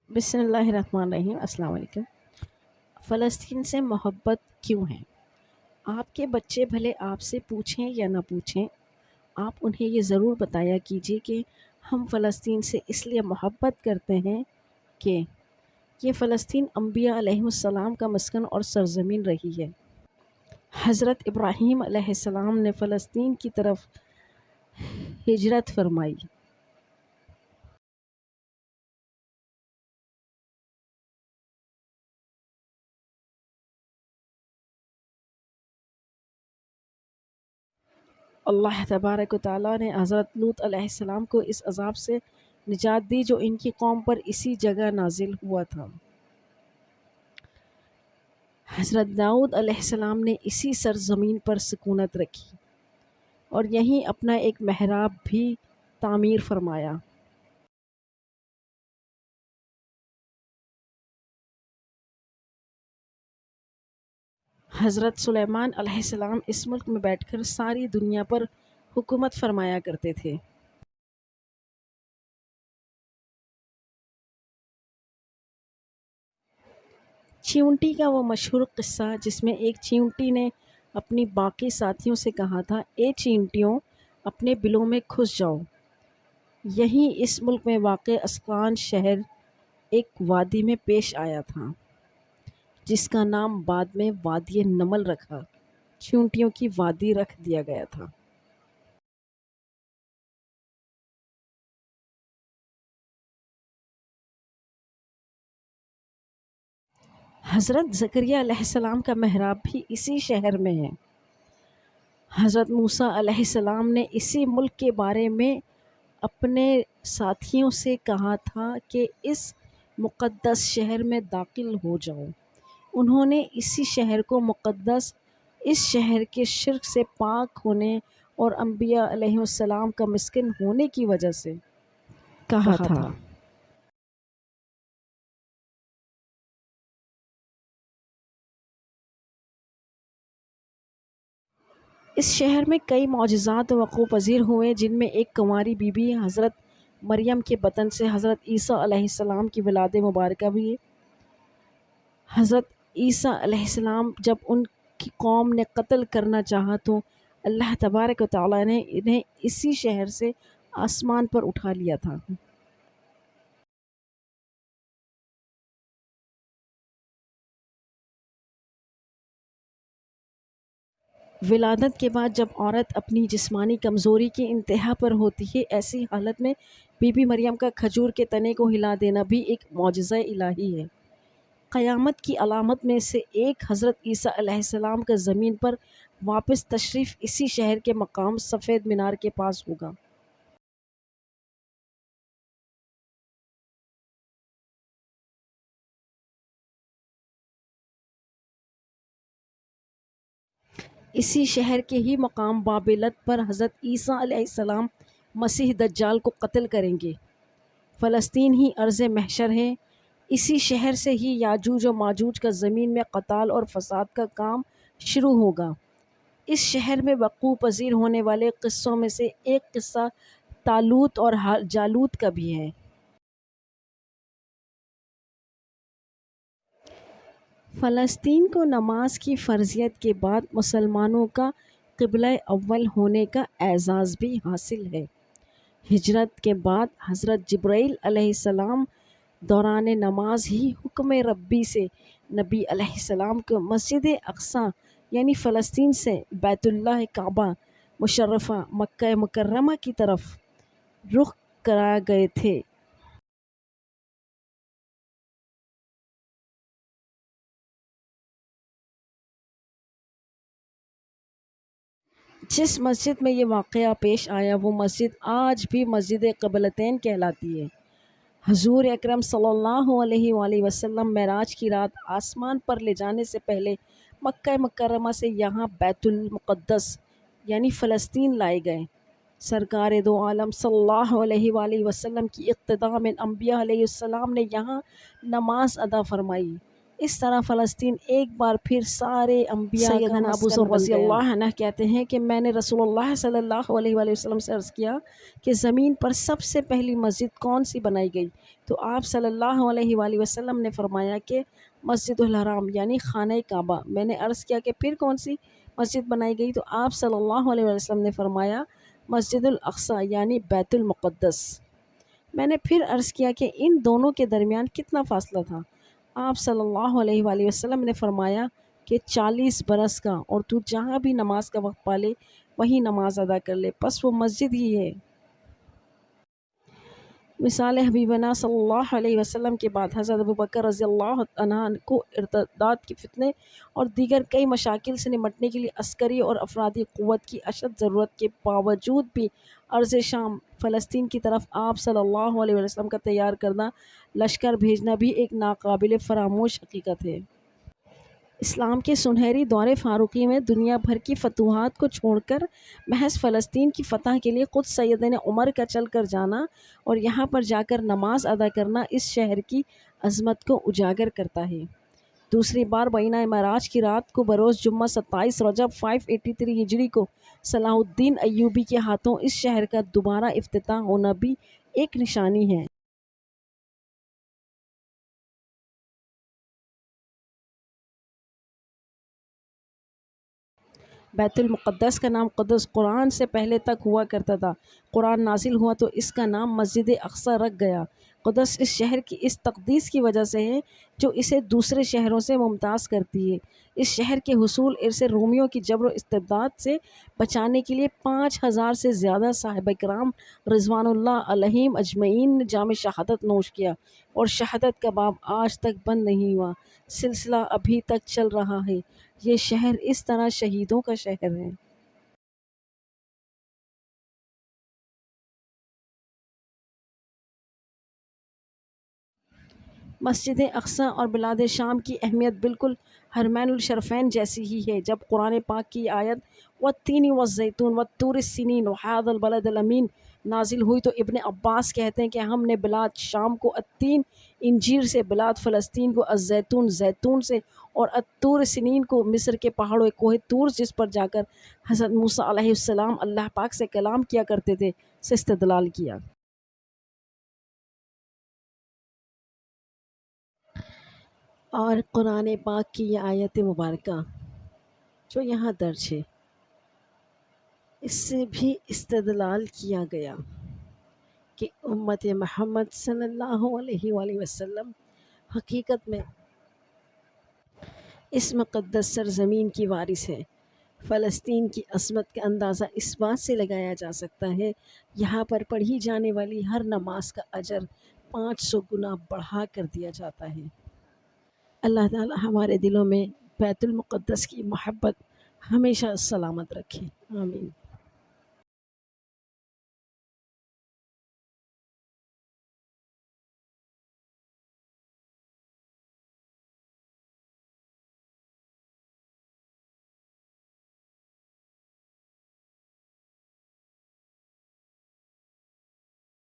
بسم اللہ الرحمن الرحیم۔ السلام علیکم۔ فلسطین سے محبت کیوں ہے؟ آپ کے بچے بھلے آپ سے پوچھیں یا نہ پوچھیں، آپ انہیں یہ ضرور بتایا کیجیے کہ ہم فلسطین سے اس لیے محبت کرتے ہیں کہ یہ فلسطین انبیاء علیہم السلام کا مسکن اور سرزمین رہی ہے۔ حضرت ابراہیم علیہ السلام نے فلسطین کی طرف ہجرت فرمائی۔ اللہ تبارک و تعالیٰ نے حضرت لوط علیہ السلام کو اس عذاب سے نجات دی جو ان کی قوم پر اسی جگہ نازل ہوا تھا۔ حضرت داؤد علیہ السلام نے اسی سرزمین پر سکونت رکھی اور یہیں اپنا ایک محراب بھی تعمیر فرمایا۔ حضرت سلیمان علیہ السلام اس ملک میں بیٹھ کر ساری دنیا پر حکومت فرمایا کرتے تھے۔ چیونٹی کا وہ مشہور قصہ جس میں ایک چیونٹی نے اپنی باقی ساتھیوں سے کہا تھا، اے چیونٹیوں اپنے بلوں میں گھس جاؤ، یہیں اس ملک میں واقع اسقلان شہر ایک وادی میں پیش آیا تھا جس کا نام بعد میں وادی نمل رکھا، چیونٹیوں کی وادی رکھ دیا گیا تھا۔ حضرت زکریا علیہ السلام کا محراب بھی اسی شہر میں ہے۔ حضرت موسیٰ علیہ السلام نے اسی ملک کے بارے میں اپنے ساتھیوں سے کہا تھا کہ اس مقدس شہر میں داخل ہو جاؤ۔ انہوں نے اسی شہر کو مقدس، اس شہر کے شرک سے پاک ہونے اور انبیاء علیہ السلام کا مسکن ہونے کی وجہ سے کہا تھا۔ اس شہر میں کئی معجزات وقوع پذیر ہوئے، جن میں ایک کنواری بی بی حضرت مریم کے بطن سے حضرت عیسیٰ علیہ السلام کی ولادت مبارکہ بھی ہے۔ حضرت عیسیٰ علیہ السلام جب ان کی قوم نے قتل کرنا چاہا تو اللہ تبارک و تعالیٰ نے انہیں اسی شہر سے آسمان پر اٹھا لیا تھا۔ ولادت کے بعد جب عورت اپنی جسمانی کمزوری کی انتہا پر ہوتی ہے، ایسی حالت میں بی بی مریم کا کھجور کے تنے کو ہلا دینا بھی ایک معجزہ الہی ہے۔ قیامت کی علامت میں سے ایک حضرت عیسیٰ علیہ السلام کا زمین پر واپس تشریف اسی شہر کے مقام سفید مینار کے پاس ہوگا۔ اسی شہر کے ہی مقام بابلت پر حضرت عیسیٰ علیہ السلام مسیح دجال کو قتل کریں گے۔ فلسطین ہی ارض محشر ہے، اسی شہر سے ہی یاجوج و ماجوج کا زمین میں قتال اور فساد کا کام شروع ہوگا۔ اس شہر میں وقوع پذیر ہونے والے قصوں میں سے ایک قصہ طالوت اور جالوت کا بھی ہے۔ فلسطین کو نماز کی فرضیت کے بعد مسلمانوں کا قبلہ اول ہونے کا اعزاز بھی حاصل ہے۔ ہجرت کے بعد حضرت جبرائیل علیہ السلام دوران نماز ہی حکم ربی سے نبی علیہ السلام کو مسجد اقصی یعنی فلسطین سے بیت اللہ کعبہ مشرفہ مکہ مکرمہ کی طرف رخ کرا گئے تھے۔ جس مسجد میں یہ واقعہ پیش آیا وہ مسجد آج بھی مسجد قبلتین کہلاتی ہے۔ حضور اکرم صلی اللہ علیہ وآلہ وسلم معراج کی رات آسمان پر لے جانے سے پہلے مکہ مکرمہ سے یہاں بیت المقدس یعنی فلسطین لائے گئے۔ سرکار دو عالم صلی اللہ علیہ وآلہ وسلم کی اقتداء میں انبیاء علیہ السلام نے یہاں نماز ادا فرمائی۔ اس طرح فلسطین ایک بار پھر سارے انبیاء کا سیدنا ابو ذر رضی اللہ عنہ کہتے ہیں کہ میں نے رسول اللہ صلی اللہ علیہ وآلہ وسلم سے عرض کیا کہ زمین پر سب سے پہلی مسجد کون سی بنائی گئی؟ تو آپ صلی اللہ علیہ وآلہ وسلم نے فرمایا کہ مسجد الحرام یعنی خانہ کعبہ۔ میں نے عرض کیا کہ پھر کون سی مسجد بنائی گئی؟ تو آپ صلی اللہ علیہ وسلم نے فرمایا مسجد الاقصی یعنی بیت المقدس۔ میں نے پھر عرض کیا کہ ان دونوں کے درمیان کتنا فاصلہ تھا؟ آپ صلی اللہ علیہ وآلہ وسلم نے فرمایا کہ 40 برس کا، اور تو جہاں بھی نماز کا وقت پالے وہیں نماز ادا کر لے، بس وہ مسجد ہی ہے۔ مثال حبیبنا صلی اللہ علیہ وسلم کے بعد حضرت ابوبکر رضی اللہ عنہ کو ارتداد کے فتنے اور دیگر کئی مشاکل سے نمٹنے کے لیے عسکری اور افرادی قوت کی اشد ضرورت کے باوجود بھی ارض شام فلسطین کی طرف آپ صلی اللہ علیہ وسلم کا تیار کردہ لشکر بھیجنا بھی ایک ناقابل فراموش حقیقت ہے۔ اسلام کے سنہری دور فاروقی میں دنیا بھر کی فتوحات کو چھوڑ کر محض فلسطین کی فتح کے لیے خود سیدنا عمر کا چل کر جانا اور یہاں پر جا کر نماز ادا کرنا اس شہر کی عظمت کو اجاگر کرتا ہے۔ دوسری بار بینا معراج کی رات کو بروز جمعہ 27 رجب 583 ہجری کو صلاح الدین ایوبی کے ہاتھوں اس شہر کا دوبارہ افتتاح ہونا بھی ایک نشانی ہے۔ بیت المقدس کا نام قدس قرآن سے پہلے تک ہوا کرتا تھا۔ قرآن نازل ہوا تو اس کا نام مسجد اقصی رکھ گیا۔ قدس اس شہر کی اس تقدیس کی وجہ سے ہے جو اسے دوسرے شہروں سے ممتاز کرتی ہے۔ اس شہر کے حصول ارث رومیوں کی جبر و استبداد سے بچانے کے لیے 5000 سے زیادہ صحابہ کرام رضوان اللہ علیہم اجمعین نے جام شہادت نوش کیا، اور شہادت کا باب آج تک بند نہیں ہوا، سلسلہ ابھی تک چل رہا ہے۔ یہ شہر اس طرح شہیدوں کا شہر ہے۔ مسجد اقصی اور بلاد شام کی اہمیت بالکل حرمین الشریفین جیسی ہی ہے۔ جب قرآن پاک کی آیت والتین والزیتون والطور سینین وہذا البلد الامین نازل ہوئی تو ابن عباس کہتے ہیں کہ ہم نے بلاد شام کو التین انجیر سے، بلاد فلسطین کو الزیتون زیتون سے، اور الطور سنین کو مصر کے پہاڑوں کوہ طور جس پر جا کر حضرت موسیٰ علیہ السلام اللہ پاک سے کلام کیا کرتے تھے سے استدلال کیا۔ اور قرآن پاک کی یہ آیت مبارکہ جو یہاں درج ہے اس سے بھی استدلال کیا گیا کہ امت محمد صلی اللہ علیہ وآلہ وسلم حقیقت میں اس مقدس سرزمین کی وارث ہے۔ فلسطین کی عظمت کا اندازہ اس بات سے لگایا جا سکتا ہے یہاں پر پڑھی جانے والی ہر نماز کا اجر 500 گنا بڑھا کر دیا جاتا ہے۔ اللہ تعالی ہمارے دلوں میں بیت المقدس کی محبت ہمیشہ سلامت رکھے، آمین۔